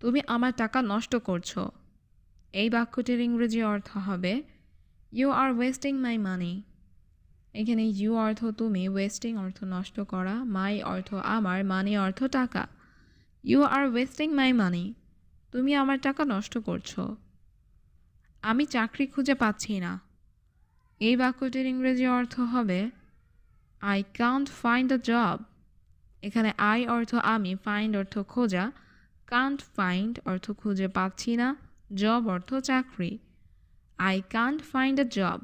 তুমি আমার টাকা নষ্ট করছো। এই বাক্যটির ইংরেজি অর্থ হবে ইউ আর ওয়েস্টিং মাই মানি। এখানে ইউ অর্থ তুমি, ওয়েস্টিং অর্থ নষ্ট করা, মাই অর্থ আমার, মানি অর্থ টাকা। ইউ আর ওয়েস্টিং মাই মানি। তুমি আমার টাকা নষ্ট করছো। আমি চাকরি খুঁজে পাচ্ছি না। এই বাক্যটির ইংরেজি অর্থ হবে I can't find a job. এখানে আই অর্থ আমি, ফাইন্ড অর্থ খোঁজা, কান্ট ফাইন্ড অর্থ খুঁজে পাচ্ছি না, জব অর্থ চাকরি। I can't find a job.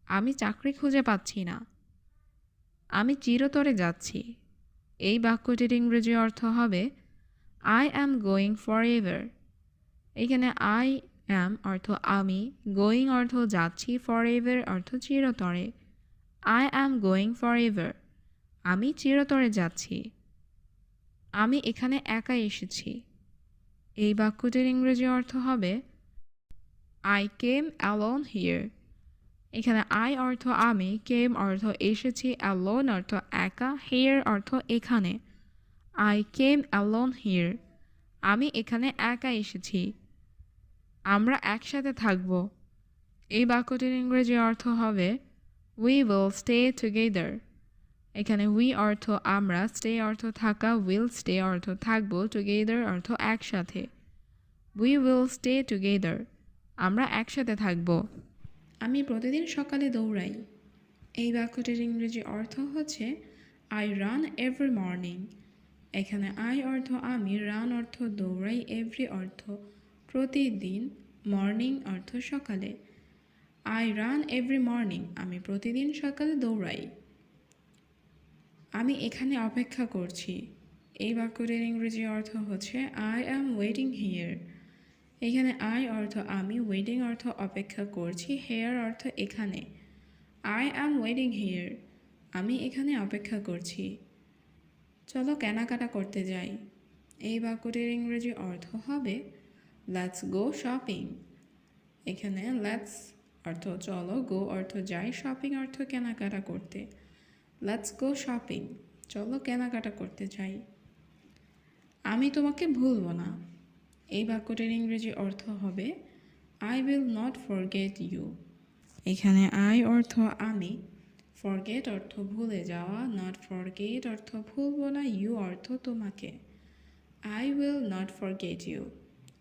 আমি চাকরি খুঁজে পাচ্ছি না। আমি চিরতরে যাচ্ছি। এই বাক্যটির ইংরেজি অর্থ হবে I am going for ever. এখানে আই অ্যাম অর্থ আমি, গোয়িং অর্থ যাচ্ছি, ফর এভার অর্থ চিরতরে। I am going for ever. আমি চিরতরে যাচ্ছি। আমি এখানে একাই এসেছি। এই বাক্যটির ইংরেজি অর্থ হবে আই কেম অ্যালোন হিয়ার। এখানে আই অর্থ আমি, কেম অর্থ এসেছি, অ্যালোন অর্থ একা, হিয়ার অর্থ এখানে। I came alone here. আমি এখানে একা এসেছি। আমরা একসাথে থাকব। এই বাক্যটির ইংরেজি অর্থ হবে উই উইল স্টে টুগেদার। এখানে উই অর্থ আমরা, স্টে অর্থ থাকা, উইল স্টে অর্থ থাকব, টুগেদার অর্থ একসাথে। We will stay together. আমরা একসাথে থাকব। আমি প্রতিদিন সকালে দৌড়াই। এই বাক্যটির ইংরেজি অর্থ হচ্ছে আই রান এভরি মর্নিং। এখানে আই অর্থ আমি, রান অর্থ দৌড়াই, এভরি অর্থ প্রতিদিন, মর্নিং অর্থ সকালে। I run every morning. আমি প্রতিদিন সকালে দৌড়াই। আমি এখানে অপেক্ষা করছি। এই বাক্যটির ইংরেজি অর্থ হচ্ছে আই অ্যাম ওয়েটিং হিয়ার। এখানে আই অর্থ আমি, ওয়েটিং অর্থ অপেক্ষা করছি, হেয়ার অর্থ এখানে। I am waiting here. আমি এখানে অপেক্ষা করছি। চলো কেনাকাটা করতে যাই। এই বাক্যটির ইংরেজি অর্থ হবে লেটস গো শপিং। এখানে লেটস অর্থ চলো, গো অর্থ যাই, শপিং অর্থ কেনাকাটা করতে। Let's go shopping. চলো কেনাকাটা করতে যাই। আমি তোমাকে ভুলবো না। এই বাক্যটির ইংরেজি অর্থ হবে I will not forget you. এখানে আই অর্থ আমি, ফরগেট অর্থ ভুলে যাওয়া, নট ফরগেট অর্থ ভুলবো না, ইউ অর্থ তোমাকে। I will not forget you.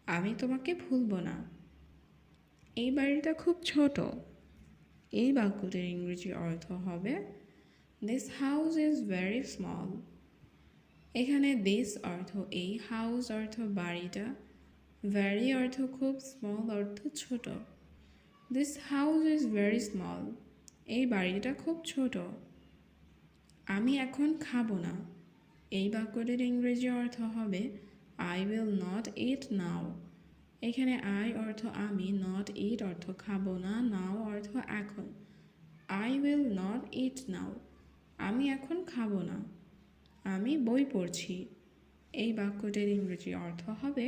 আমি তোমাকে ভুলবো না। এই বাড়িটা খুব ছোট। এই বাক্যটির ইংরেজি অর্থ হবে this house is very small. এখানে দিস অর্থ এই, হাউস অর্থ বাড়িটা, ভেরি অর্থ খুব, স্মল অর্থ ছোট। This house is very small. এই বাড়িটা খুব ছোট। আমি এখন খাবো না। এই বাক্যটির ইংরেজি অর্থ হবে আই উইল নট ইট নাও। এখানে আই অর্থ আমি, নট ইট অর্থ খাবো না, নাও অর্থ এখন। আই উইল নট ইট নাও। আমি এখন খাবো না। আমি বই পড়ছি। এই বাক্যটির ইংরেজি অর্থ হবে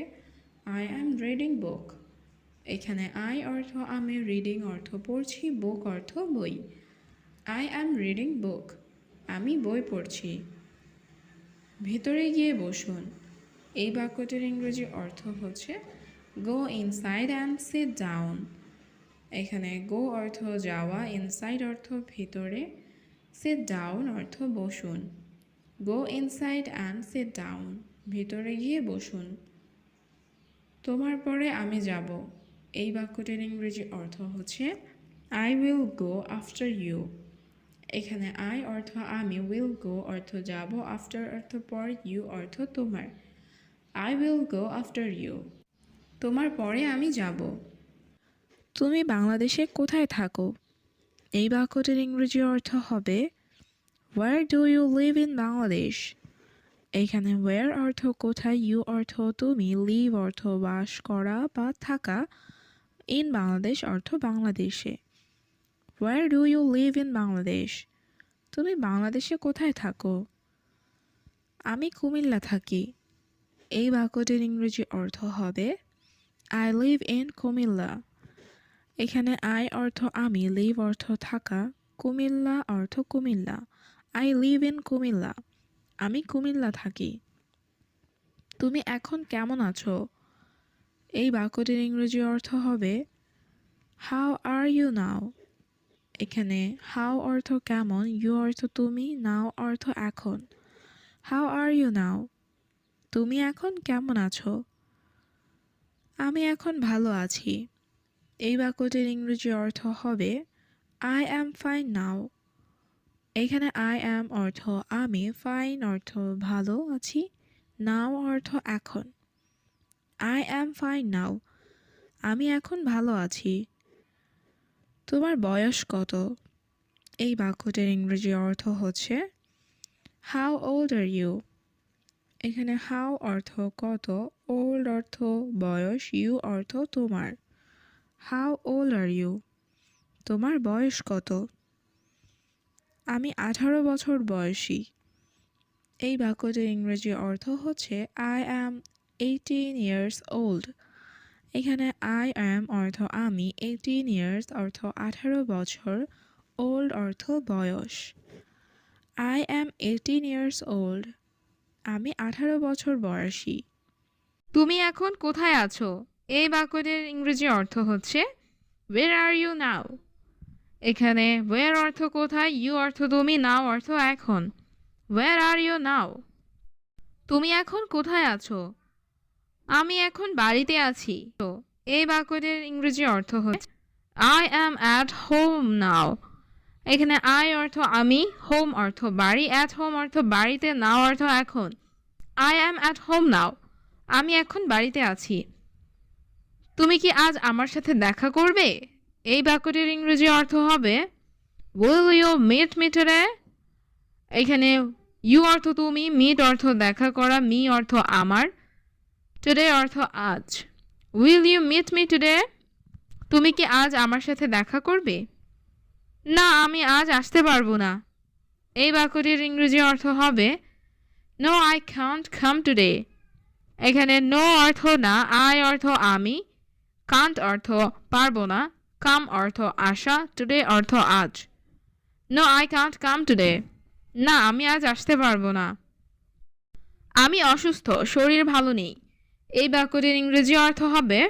আই অ্যাম রিডিং বুক। এখানে আই অর্থ আমি, রিডিং অর্থ পড়ছি, বুক অর্থ বই। I am reading book. আমি বই পড়ছি। ভেতরে গিয়ে বসুন। এই বাক্যটির ইংরেজি অর্থ হচ্ছে গো ইনসাইড অ্যান্ড সিট ডাউন। এখানে গো অর্থ যাওয়া, ইনসাইড অর্থ ভেতরে, সিট ডাউন অর্থ বসুন। গো ইনসাইড অ্যান্ড সিট ডাউন। ভেতরে গিয়ে বসুন। তোমার পরে আমি যাব। এই বাক্যটির ইংরেজি অর্থ হচ্ছে I will go after you. এখানে আই অর্থ আমি, উইল গো অর্থ যাব, আফটার অর্থ পর, ইউ অর্থ তোমার। I will go after you. তোমার পরে আমি যাব। তুমি বাংলাদেশে কোথায় থাকো? এই বাক্যটির ইংরেজি অর্থ হবে where do you live in Bangladesh. এখানে ওয়ার অর্থ কোথায়, ইউ অর্থ তুমি, লিভ অর্থ বাস করা বা থাকা, ইন বাংলাদেশ অর্থ বাংলাদেশে। Where do you live in Bangladesh. তুমি বাংলাদেশে কোথায় থাকো? আমি কুমিল্লা থাকি। এই বাক্যটির ইংরেজি অর্থ হবে আই লিভ ইন কুমিল্লা। এখানে আই অর্থ আমি, লিভ অর্থ থাকা, কুমিল্লা অর্থ Comilla. I live in Comilla. আমি কুমিল্লা থাকি। তুমি এখন কেমন আছো? এই বাক্যটির ইংরেজি অর্থ হবে হাউ আর ইউ নাও। এখানে হাউ অর্থ কেমন, ইউ অর্থ তুমি, নাও অর্থ এখন। হাউ আর ইউ নাও, তুমি এখন কেমন আছো? আমি এখন ভালো আছি। এই বাক্যটির ইংরেজি অর্থ হবে আই অ্যাম ফাইন নাও। এখানে আই অ্যাম অর্থ আমি, ফাইন অর্থ ভালো আছি, নাও অর্থ এখন। আই অ্যাম ফাইন নাও, আমি এখন ভালো আছি। তোমার বয়স কত? এই বাক্যটির ইংরেজি অর্থ হচ্ছে হাউ ওল্ড আর ইউ। এখানে হাউ অর্থ কত, ওল্ড অর্থ বয়স, ইউ অর্থ তোমার। হাউ ওল্ড আর ইউ, তোমার বয়স কত? আমি 18 বছর বয়সী। এই বাক্যটির ইংরেজি অর্থ হচ্ছে আই অ্যাম 18 ইয়ার্স ওল্ড। এখানে আই অ্যাম অর্থ আমি, 18 ইয়ার্স অর্থ 18 বছর, ওল্ড অর্থ বয়স। আই অ্যাম 18 ইয়ার্স ওল্ড, আমি 18 বছর বয়সী। তুমি এখন কোথায় আছো? এই বাক্যটির ইংরেজি অর্থ হচ্ছে ওয়ের আর ইউ নাও। এখানে ওয়ের অর্থ কোথায়, ইউ অর্থ তুমি, নাও অর্থ এখন। ওয়ের আর ইউ নাও, তুমি এখন কোথায় আছো? আমি এখন বাড়িতে আছি। তো এই বাক্যটির ইংরেজি অর্থ হচ্ছে I am at home now. এখানে আই অর্থ আমি, হোম অর্থ বাড়ি, অ্যাট হোম অর্থ বাড়িতে, নাও অর্থ এখন। I am at home now, আমি এখন বাড়িতে আছি। তুমি কি আজ আমার সাথে দেখা করবে? এই বাক্যটির ইংরেজি অর্থ হবে will you meet me today. এখানে ইউ অর্থ তুমি, মিট অর্থ দেখা করা, মি অর্থ আমার, টুডে অর্থ আজ। Will you meet me today, তুমি কি আজ আমার সাথে দেখা করবে? না, আমি আজ আসতে পারবো না। এই বাক্যটির ইংরেজি অর্থ হবে no I can't come today. এখানে নো অর্থ না, আই অর্থ আমি, কান্ট অর্থ পারবো না, কাম অর্থ আসা, টুডে অর্থ আজ। No I can't come today, না আমি আজ আসতে পারবো না। আমি অসুস্থ, শরীর ভালো নেই। এই বাক্যটির ইংরেজি অর্থ হবে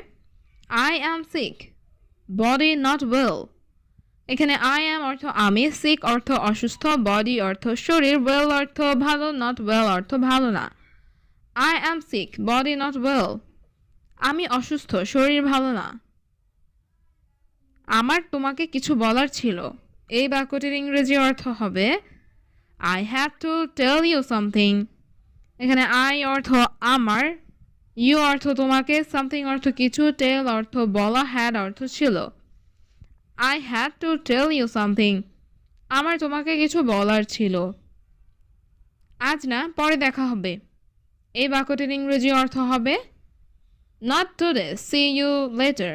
I am sick, body not well. এখানে আই অ্যাম অর্থ আমি, সিক অর্থ অসুস্থ, বডি অর্থ শরীর, ওয়েল অর্থ ভালো, নট ওয়েল অর্থ ভালো না। I am sick, body not well, আমি অসুস্থ, শরীর ভালো না। আমার তোমাকে কিছু বলার ছিল। এই বাক্যটির ইংরেজি অর্থ হবে I have to tell you something. এখানে আই অর্থ আমার, ইউ অর্থ তোমাকে, সামথিং অর্থ কিছু, টেল অর্থ বলা, হ্যাড অর্থ ছিল। I had to tell you something, আমার তোমাকে কিছু বলার ছিল। আজ না, পরে দেখা হবে। এই বাক্যটির ইংরেজি অর্থ হবে not today, see you later.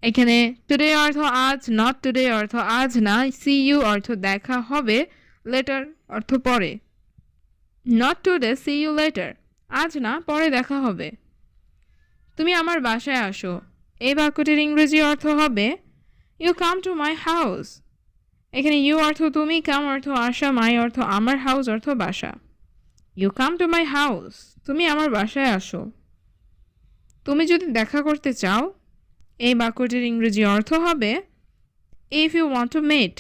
এখানে টুডে অর্থ আজ, নট টুডে অর্থ আজ না, সি ইউ অর্থ দেখা হবে, লেটার অর্থ পরে। Not today, see you later, আজ না, পরে দেখা হবে। তুমি আমার বাসায় আসো। এই বাক্যটির ইংরেজি অর্থ হবে you come to my house. এখানে ইউ অর্থ তুমি, কাম অর্থ আসা, মাই অর্থ আমার, হাউস অর্থ বাসা। You come to my house, তুমি আমার বাসায় আসো। তুমি যদি দেখা করতে চাও, এই বাক্যটির ইংরেজি অর্থ হবে if you want to meet.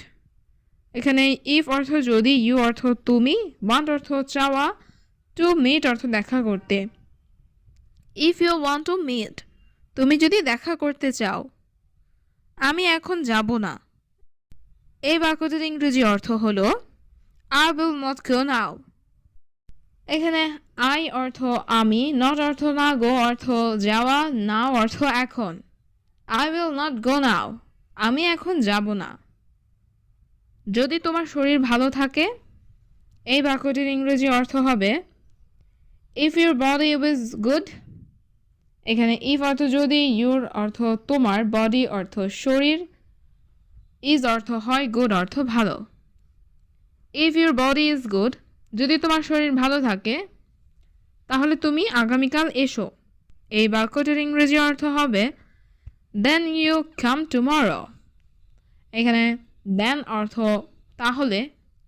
এখানে ইফ অর্থ যদি, ইউ অর্থ তুমি, ওয়ান্ট অর্থ চাওয়া, টু মিট অর্থ দেখা করতে। If you want to meet, তুমি যদি দেখা করতে চাও। আমি এখন যাব না। এই বাক্যটির ইংরেজি অর্থ হলো আই উইল নট গো নাও। এখানে আই অর্থ আমি, নট অর্থ না, গো অর্থ যাওয়া, নাও অর্থ এখন। আই উইল নট গো নাও, আমি এখন যাব না। যদি তোমার শরীর ভালো থাকে, এই বাক্যটির ইংরেজি অর্থ হবে if your body is good. এখানে ইফ অর্থ যদি, ইউর অর্থ তোমার, বডি অর্থ শরীর, ইজ অর্থ হয়, গুড অর্থ ভালো। If your body is good, যদি তোমার শরীর ভালো থাকে, তাহলে তুমি আগামীকাল এসো। এই বাক্যটির ইংরেজি অর্থ হবে দেন ইউ কাম টুমরো। এখানে দেন অর্থ তাহলে,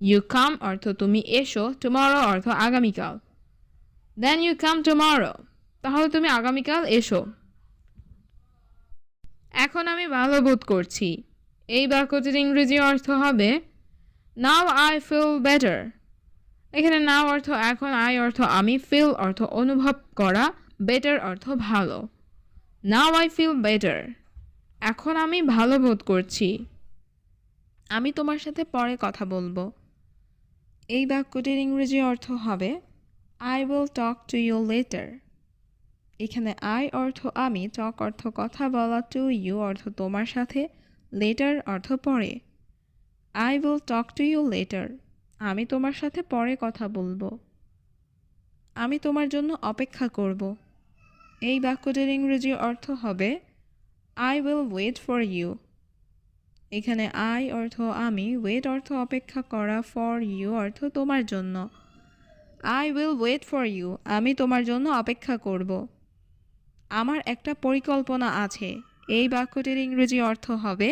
ইউ কাম অর্থ তুমি এসো, টুমরো অর্থ আগামীকাল। দেন ইউ কাম টুমরো, তাহলে তুমি আগামীকাল এসো। এখন আমি ভালো বোধ করছি। এই বাক্যটির ইংরেজি অর্থ হবে নাও আই ফিল বেটার। এখানে নাও অর্থ এখন, আই অর্থ আমি, ফিল অর্থ অনুভব করা, বেটার অর্থ ভালো। Now I feel better. এখন আমি ভালো বোধ করছি। আমি তোমার সাথে পরে কথা বলবো। এই বাক্যটির ইংরেজি অর্থ হবে I will talk to you later. এখানে আই অর্থ আমি, টক অর্থ কথা বলা, টু ইউ অর্থ তোমার সাথে, লেটার অর্থ পরে। I will talk to you later. আমি তোমার সাথে পরে কথা বলবো। আমি তোমার জন্য অপেক্ষা করব। এই বাক্যটির ইংরেজি অর্থ হবে I will wait for you. এখানে আই অর্থ আমি, ওয়েট অর্থ অপেক্ষা করা, ফর ইউ অর্থ তোমার জন্য। I will wait for you. আমি তোমার জন্য অপেক্ষা করব। আমার একটা পরিকল্পনা আছে। এই বাক্যটির ইংরেজি অর্থ হবে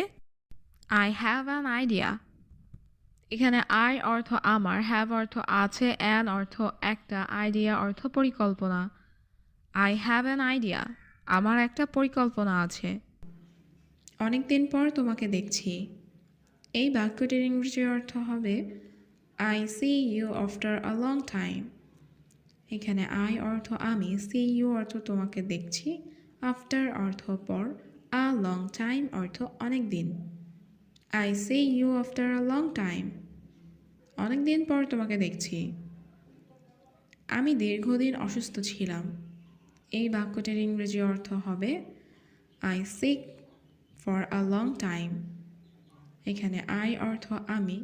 আই হ্যাভ অ্যান আইডিয়া। এখানে আই অর্থ আমার, হ্যাভ অর্থ আছে, অ্যান অর্থ একটা, আইডিয়া অর্থ পরিকল্পনা। I have an idea. আমার একটা পরিকল্পনা আছে। অনেক দিন পর তোমাকে দেখছি। এই বাক্যটির ইংরেজি অর্থ হবে I see you after a long time. এখানে আই অর্থ আমি, সি ইউ অর্থ তোমাকে দেখছি, আফটার অর্থ পর, আ লং টাইম অর্থ অনেক দিন। I see you after a long time. অনেক দিন পর তোমাকে দেখছি। আমি দীর্ঘদিন অসুস্থ ছিলাম। এই বাক্যটির ইংরেজি অর্থ হবে I sick for a long time. এখানে আই অর্থ আমি,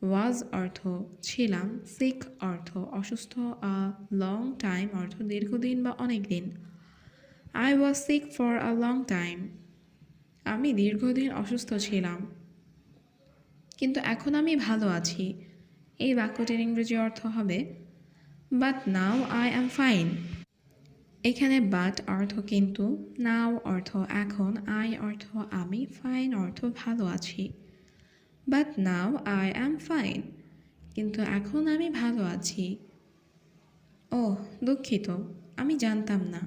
ওয়াজ অর্থ ছিলাম, সিক অর্থ অসুস্থ, আ লং টাইম অর্থ দীর্ঘদিন বা অনেক দিন। I was sick for a long time. আমি দীর্ঘদিন অসুস্থ ছিলাম, কিন্তু এখন আমি ভালো আছি। এই বাক্যটির ইংরেজি অর্থ হবে but now I am fine. এখানে বাট অর্থ কিন্তু, নাও অর্থ এখন, আই অর্থ আমি, ফাইন অর্থ ভালো আছি। But now I am fine. কিন্তু এখন আমি ভালো আছি। ওহ, দুঃখিত, আমি জানতাম না।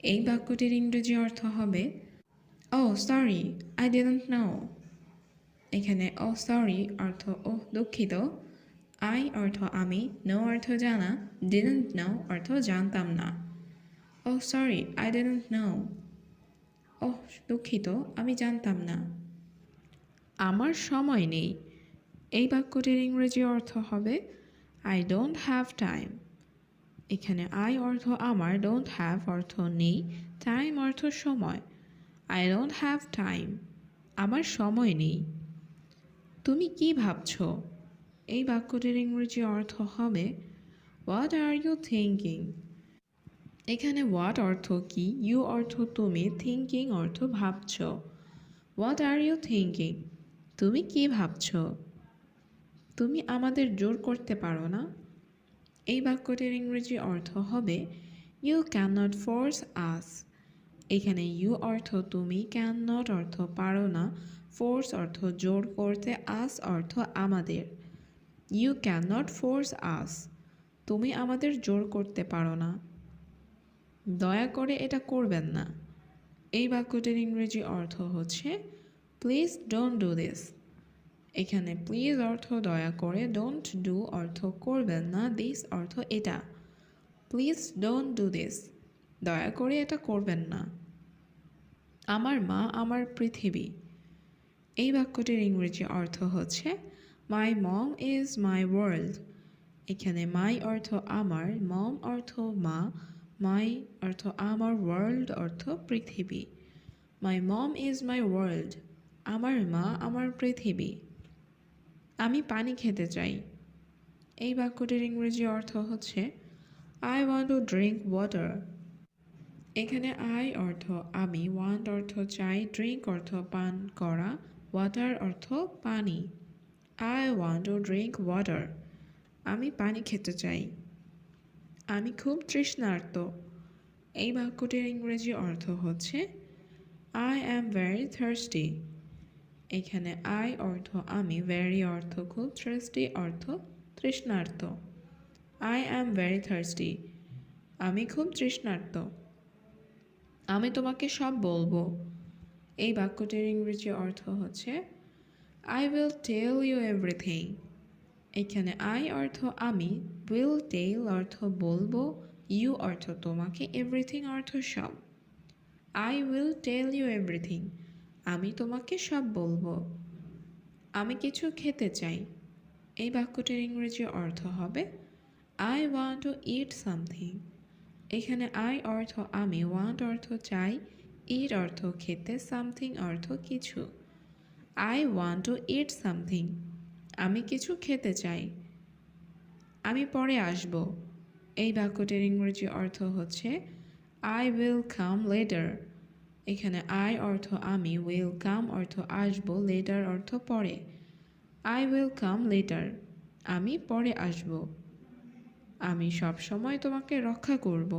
এই বাক্যটির ইংরেজি অর্থ হবে oh sorry, I didn't know. এখানে ও সরি অর্থ ওহ দুঃখিত, আই অর্থ আমি, নো অর্থ জানা, ডিডন্ট নো অর্থ জানতাম না। ও সরি, আই ডিডন্ট নো। ওহ দুঃখিত, আমি জানতাম না। আমার সময় নেই। এই বাক্যটির ইংরেজি অর্থ হবে আই ডোন্ট হ্যাভ টাইম। এখানে আই অর্থ আমার, ডোন্ট হ্যাভ অর্থ নেই, টাইম অর্থ সময়। I don't have time. আমার সময় নেই। তুমি কি ভাবছো? এই বাক্যটির ইংরেজি অর্থ হবে হোয়াট আর ইউ থিঙ্কিং। এখানে হোয়াট অর্থ কি, ইউ অর্থ তুমি, থিঙ্কিং অর্থ ভাবছ। What are you thinking. তুমি কি ভাবছো? তুমি আমাদের জোর করতে পারো না। এই বাক্যটির ইংরেজি অর্থ হবে ইউ ক্যান নট ফোর্স আস। এখানে ইউ অর্থ তুমি, ক্যান নট অর্থ পারো না, ফোর্স অর্থ জোর করতে, আস অর্থ আমাদের। ইউ ক্যান নট ফোর্স আস। তুমি আমাদের জোর করতে পারো না। দয়া করে এটা করবেন না। এই বাক্যটির ইংরেজি অর্থ হচ্ছে প্লিজ ডোন্ট ডু দিস। এখানে প্লিজ অর্থ দয়া করে, ডোন্ট ডু অর্থ করবেন না, দিস অর্থ এটা। Please don't do this. দয়া করে এটা করবেন না। আমার মা আমার পৃথিবী। এই বাক্যটির ইংরেজি অর্থ হচ্ছে মাই মম ইজ মাই ওয়ার্ল্ড। এখানে মাই অর্থ আমার, মম অর্থ মা, মাই অর্থ আমার, ওয়ার্ল্ড অর্থ পৃথিবী। মাই মম ইজ মাই ওয়ার্ল্ড। আমার মা আমার পৃথিবী। আমি পানি খেতে চাই। এই বাক্যটির ইংরেজি অর্থ হচ্ছে I want to drink water. এখানে আই অর্থ আমি, ওয়ান্ট অর্থ চাই, ড্রিঙ্ক অর্থ পান করা, ওয়াটার অর্থ পানি। I want to drink water. আমি পানি খেতে চাই। আমি খুব তৃষ্ণার্ত। এই বাক্যটির ইংরেজি অর্থ হচ্ছে আই অ্যাম ভেরি থার্স্টি। এখানে আই অর্থ আমি, ভেরি অর্থ খুব, থার্স্টি অর্থ তৃষ্ণার্ত। I am very thirsty. আমি খুব তৃষ্ণার্ত। আমি তোমাকে সব বলবো। এই বাক্যটির ইংরেজি অর্থ হচ্ছে I will tell you everything. এখানে আই অর্থ আমি, উইল টেল অর্থ বলবো, ইউ অর্থ তোমাকে, এভরিথিং অর্থ সব। I will tell you everything, আমি তোমাকে সব বলবো। আমি কিছু খেতে চাই। এই বাক্যটির ইংরেজি অর্থ হবে I want to it something. এখানে আই অর্থ আমি, ওয়ান্ট অর্থ চাই, ইট অর্থ খেতে, সামথিং অর্থ কিছু। I want to it something, আমি কিছু খেতে চাই। আমি পরে আসব। এই বাক্যটির ইংরেজি অর্থ হচ্ছে আই উইল কাম লেটার। এখানে আই অর্থ আমি, উইল কাম অর্থ আসব, লেটার অর্থ পরে। আই উইল কাম লেটার, আমি পরে আসব। আমি সব সময় তোমাকে রক্ষা করব।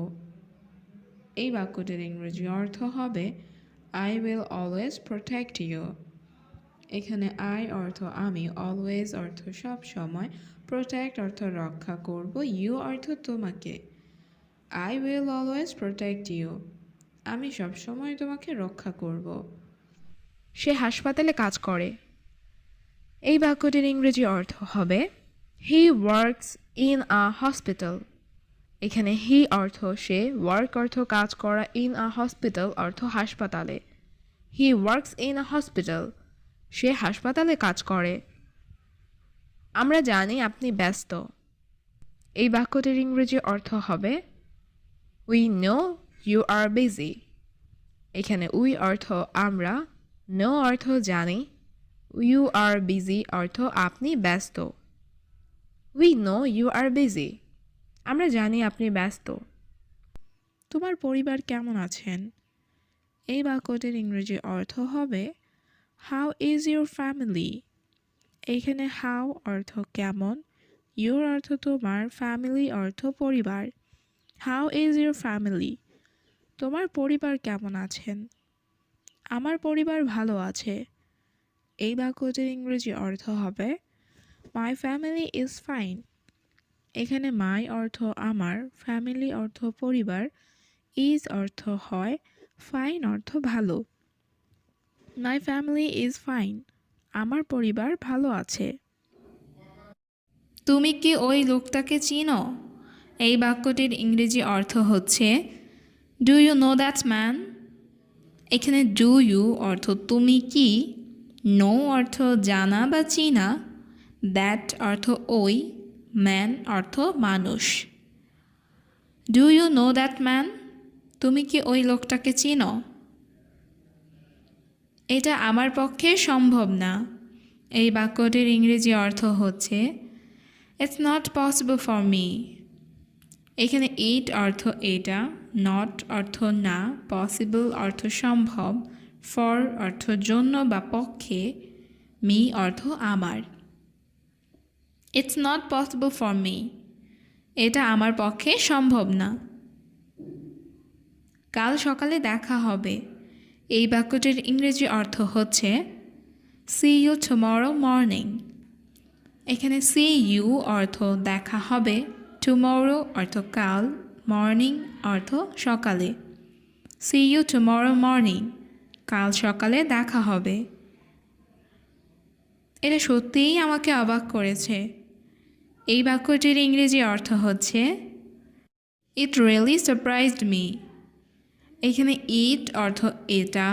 এই বাক্যটির ইংরেজি অর্থ হবে I will always protect you. এখানে আই অর্থ আমি, অলওয়েজ অর্থ সব সময়, প্রোটেক্ট অর্থ রক্ষা করব, ইউ অর্থ তোমাকে। I will always protect you, আমি সব সময় তোমাকে রক্ষা করব। সে হাসপাতালে কাজ করে। এই বাক্যটির ইংরেজি অর্থ হবে হি ওয়ার্কস ইন আ হসপিটাল। এখানে হি অর্থ সে, ওয়ার্ক অর্থ কাজ করা, ইন আ হসপিটাল অর্থ হাসপাতালে। He works in a hospital, সে হাসপাতালে কাজ করে। আমরা জানি আপনি ব্যস্ত। এই বাক্যটির ইংরেজি অর্থ হবে we know you are busy. এখানে উই অর্থ আমরা, নো অর্থ জানি, ইউ আর বিজি অর্থ আপনি ব্যস্ত। We know you are busy, আমরা জানি আপনি ব্যস্ত। তোমার পরিবার কেমন আছেন? এই বাক্যটির ইংরেজি অর্থ হবে হাউ ইজ ইউর ফ্যামিলি। এইখানে হাউ অর্থ কেমন, ইউর অর্থ তোমার, ফ্যামিলি অর্থ পরিবার। হাউ ইজ ইউর ফ্যামিলি, তোমার পরিবার কেমন আছেন? আমার পরিবার ভালো আছে। এই বাক্যটির ইংরেজি অর্থ হবে মাই ফ্যামিলি ইজ ফাইন। এখানে মাই অর্থ আমার, ফ্যামিলি অর্থ পরিবার, ইজ অর্থ হয়, ফাইন অর্থ ভালো। মাই ফ্যামিলি ইজ ফাইন, আমার পরিবার ভালো আছে। তুমি কি ওই লোকটাকে চিনো? এই বাক্যটির ইংরেজি অর্থ হচ্ছে do you know that man. এখানে ডু ইউ অর্থ তুমি কি, নো অর্থ জানা বা চিনা, দ্যাট অর্থ ওই, ম্যান অর্থ মানুষ। Do you know that man, তুমি কি ওই লোকটাকে চিনো? এটা আমার পক্ষে সম্ভব না। এই বাক্যটির ইংরেজি অর্থ হচ্ছে it's not possible for me. এখানে ইট অর্থ এটা, নট অর্থ না, পসিবল অর্থ সম্ভব, ফর অর্থ জন্য বা পক্ষে, মি অর্থ আমার। It's not possible for me, এটা আমার পক্ষে সম্ভব না। কাল সকালে দেখা হবে। এই বাক্যটির ইংরেজি অর্থ হচ্ছে সি ইউ টুমরো মর্নিং। এখানে সি ইউ অর্থ দেখা হবে, টুমরো অর্থ কাল, মর্নিং অর্থ সকালে। সি ইউ টুমরো মর্নিং, কাল সকালে দেখা হবে। এটা সত্যিই আমাকে অবাক করেছে। এই বাক্যটির ইংরেজি অর্থ হচ্ছে ইট রিয়েলি সারপ্রাইজড মি। এখানে ইট অর্থ এটা,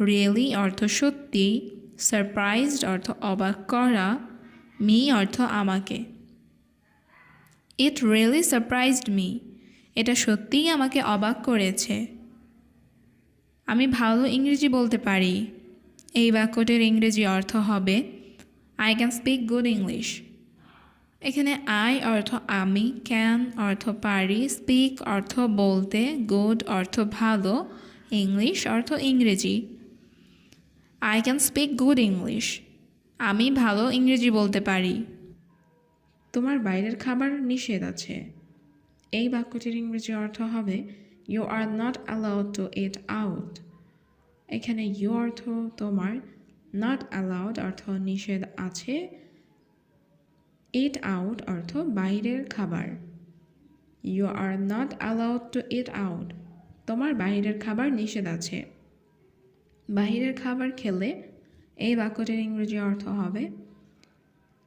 রিয়েলি অর্থ সত্যি, সারপ্রাইজড অর্থ অবাক করা, মি অর্থ আমাকে। ইট রিয়েলি সারপ্রাইজড মি, এটা সত্যিই আমাকে অবাক করেছে। আমি ভালো ইংরেজি বলতে পারি। এই বাক্যটির ইংরেজি অর্থ হবে I can speak good English. এখানে আই অর্থ আমি, ক্যান অর্থ পারি, স্পিক অর্থ বলতে, গুড অর্থ ভালো, ইংলিশ অর্থ ইংরেজি। I can speak good English, আমি ভালো ইংরেজি বলতে পারি। তোমার বাইরের খাবার নিষেধ আছে। এই বাক্যটির ইংরেজি অর্থ হবে you are not allowed to eat out. এখানে ইউ অর্থ তোমার, নট অ্যালাউড অর্থ নিষেধ আছে, ইট আউট অর্থ বাইরের খাবার। You are not allowed to eat out, তোমার বাইরের খাবার নিষেধ আছে। বাহিরের খাবার খেলে এই বাক্যটির ইংরেজি অর্থ হবে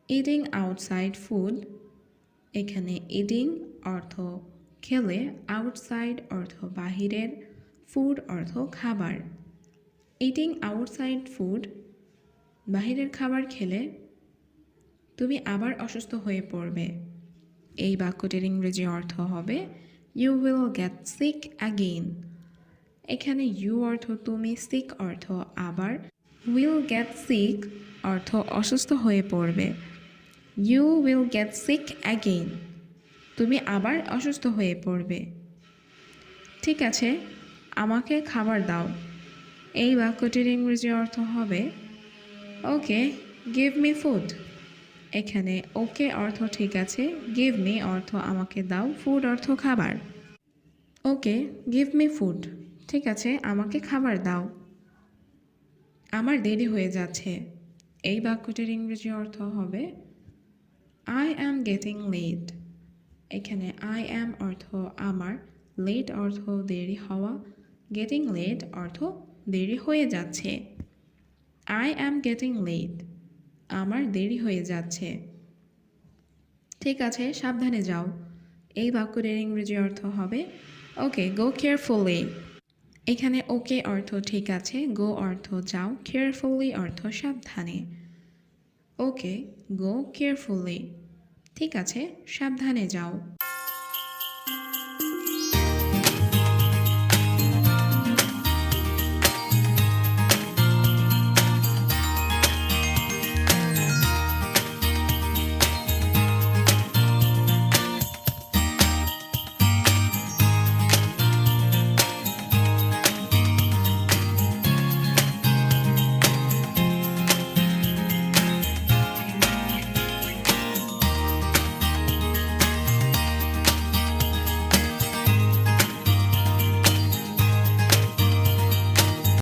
ইটিং আউটসাইড ফুড। এখানে ইটিং অর্থ খেলে, আউটসাইড অর্থ বাহিরের, ফুড অর্থ খাবার। ইটিং আউটসাইড ফুড, বাহিরের খাবার খেলে তুমি আবার অসুস্থ হয়ে পড়বে। এই বাক্যটির ইংরেজি অর্থ হবে you will get sick again. এখানে ইউ অর্থ তুমি, সিক অর্থ আবার, উইল গেট সিক অর্থ অসুস্থ হয়ে পড়বে। You will get sick again, তুমি আবার অসুস্থ হয়ে পড়বে। ঠিক আছে, আমাকে খাবার দাও। এই বাক্যটির ইংরেজি অর্থ হবে ওকে গিভ মি ফুড। এখানে ওকে অর্থ ঠিক আছে, গিভ মি অর্থ আমাকে দাও, ফুড অর্থ খাবার। ওকে গিভ মি ফুড, ঠিক আছে আমাকে খাবার দাও। আমার দেরি হয়ে যাচ্ছে। এই বাক্যটির ইংরেজি অর্থ হবে আই অ্যাম গেটিং লেট। এখানে আই অ্যাম অর্থ আমার, লেট অর্থ দেরি হওয়া, গেটিং লেট অর্থ দেরি হয়ে যাচ্ছে। আই অ্যাম গেটিং লেট, আমার দেরি হয়ে যাচ্ছে। ঠিক আছে, সাবধানে যাও। এই বাক্যটির ইংরেজি অর্থ হবে ওকে গো কেয়ারফুলি। এখানে ওকে অর্থ ঠিক আছে, গো অর্থ যাও, কেয়ারফুলি অর্থ সাবধানে। ওকে গো কেয়ারফুলি, ঠিক আছে সাবধানে যাও।